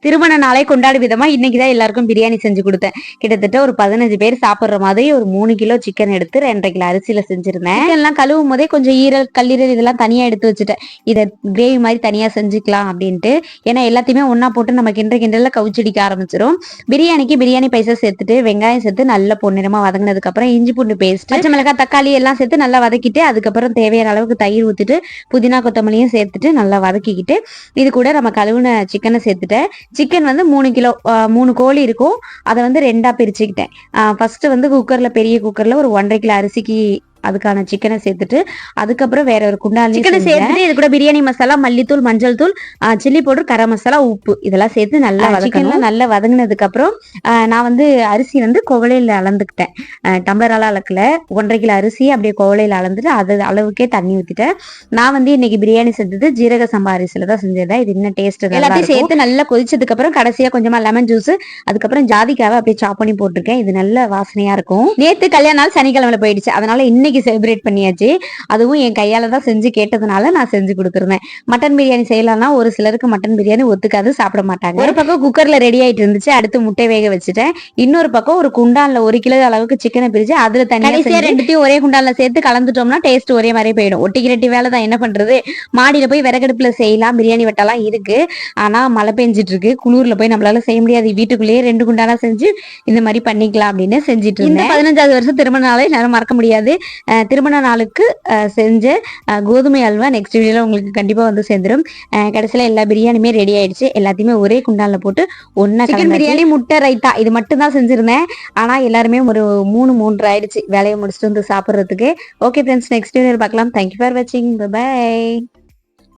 திருமண நாளை கொண்டாடும் விதமா இன்னைக்குதான் எல்லாருக்கும் பிரியாணி செஞ்சு கொடுத்தேன். கிட்டத்தட்ட ஒரு 15 பேர் சாப்பிடுற மாதிரி ஒரு 3 கிலோ சிக்கன் எடுத்து 2.5 கிலோ அரிசியில செஞ்சிருந்தேன். சிக்கன் எல்லாம் கழுவும் போதே கொஞ்சம் ஈரல் கல்லீரல் இதெல்லாம் தனியா எடுத்து வச்சுட்டேன். இதை கிரேவி மாதிரி தனியா செஞ்சுக்கலாம் அப்படின்ட்டு. ஏன்னா எல்லாத்தையுமே ஒன்னா போட்டு நம்ம கிண்டல கவுச்சடிக்க ஆரம்பிச்சிடும். பிரியாணிக்கு பிரியாணி பைசா சேர்த்துட்டு வெங்காயம் சேர்த்து நல்லா பொன்னிறமா வதங்கினதுக்கு அப்புறம் இஞ்சி பூண்டு பேஸ்ட், பச்சை மிளகாய், தக்காளி எல்லாம் சேர்த்து நல்லா வதக்கிட்டு அதுக்கப்புறம் தேவையான அளவுக்கு தயிர் ஊத்திட்டு புதினா கொத்தமல்லியும் சேர்த்துட்டு நல்லா வதக்கிக்கிட்டு இது கூட நம்ம கழுவுன சிக்கனை சேர்த்துட்டேன். சிக்கன் வந்து 3 கிலோ 3 கோழி இருக்கும். அதை வந்து 2ஆ பிரிச்சுக்கிட்டேன். ஃபர்ஸ்ட் வந்து குக்கர்ல பெரிய குக்கர்ல ஒரு 1.5 கிலோ அரிசிக்கு அதுக்கான சிக்கனை சேர்த்துட்டு அதுக்கப்புறம் வேற ஒரு குண்டான் சிக்கனை சேர்த்துட்டு இது கூட பிரியாணி மசாலா, மல்லித்தூள், மஞ்சள் தூள், சில்லி பவுடர், கரம் மசாலா, உப்பு இதெல்லாம் சேர்த்து நல்லா சிக்கன்ல நல்லா வதங்கினதுக்கு அப்புறம் நான் வந்து அரிசி வந்து குவளையில அளந்துக்கிட்டேன். டம்ளரால அளக்கல. 1.5 கிலோ அரிசி அப்படியே குவளையில அளந்துட்டு அது அளவுக்கே தண்ணி ஊத்திட்டேன். நான் வந்து இன்னைக்கு பிரியாணி செஞ்சது ஜீரக சம்பா அரிசியில தான் செஞ்சேன். இது இன்னும் டேஸ்ட் எல்லாத்தையும் சேர்த்து நல்லா கொதிச்சதுக்கு அப்புறம் கடைசியா கொஞ்சமா லெமன் ஜூஸ், அதுக்கப்புறம் ஜாதிக்காவை அப்படியே சாப் பண்ணி போட்டிருக்கேன். இது நல்ல வாசனையா இருக்கும். நேத்து கல்யாண நாள் சனிக்கிழமையில போயிடுச்சு. அதனால இன்னைக்கு செலிப்ரேட் பண்ணியாச்சு. அதுவும் என் கையால தான் செஞ்சு கேட்டதுனால நான் செஞ்சு கொடுத்துருந்தேன். மட்டன் பிரியாணி செய்யலாம்னா ஒரு சிலருக்கு மட்டன் பிரியாணி ஒத்துக்காது, சாப்பிட மாட்டாங்க. ஒரு பக்கம் குக்கர்ல ரெடி ஆயிட்டு இருந்துச்சு. அடுத்து முட்டை வேக வச்சுட்டேன். இன்னொரு பக்கம் ஒரு குண்டான்ல 1 கிலோ அளவுக்கு சிக்கனை பிரிச்சு அதுல தனியா ரெண்டுத்தையும் ஒரே குண்டான்ல சேர்த்து கலந்துட்டோம்னா டேஸ்ட் ஒரே மாதிரி போயிடும். ஒட்டிக்கிரட்டி வேலை தான், என்ன பண்றது. மாடியில போய் விறகடுப்புல செய்யலாம், பிரியாணி வெட்டலாம் இருக்கு. ஆனா மழை பெஞ்சிட்டு இருக்கு. குளூர்ல போய் நம்மளால செய்ய முடியாது. வீட்டுக்குள்ளேயே 2 குண்டானா செஞ்சு இந்த மாதிரி பண்ணிக்கலாம் அப்படின்னு செஞ்சுட்டு இருந்தேன். 15வது வருஷம் திருமண நாளை என்னால மறக்க முடியாது. திருமண நாளுக்கு செஞ்ச கோதுமை அல்வா நெக்ஸ்ட் வீடியோல உங்களுக்கு கண்டிப்பா வந்து சேர்ந்துடும். கடைசியில எல்லா பிரியாணியுமே ரெடி ஆயிடுச்சு. எல்லாத்தையுமே ஒரே குண்டான்ல போட்டு ஒன்னா சிக்கன் பிரியாணி, முட்டை ரைத்தா இது மட்டும் தான் செஞ்சிருந்தேன். ஆனா எல்லாருமே ஒரு 3 ஆயிடுச்சு வேலையை முடிச்சுட்டு வந்து சாப்பிட்றதுக்கு. ஓகே ஃப்ரெண்ட்ஸ், நெக்ஸ்ட் வீடியோல பார்க்கலாம். தேங்க்யூ ஃபார் வாட்சிங். பை.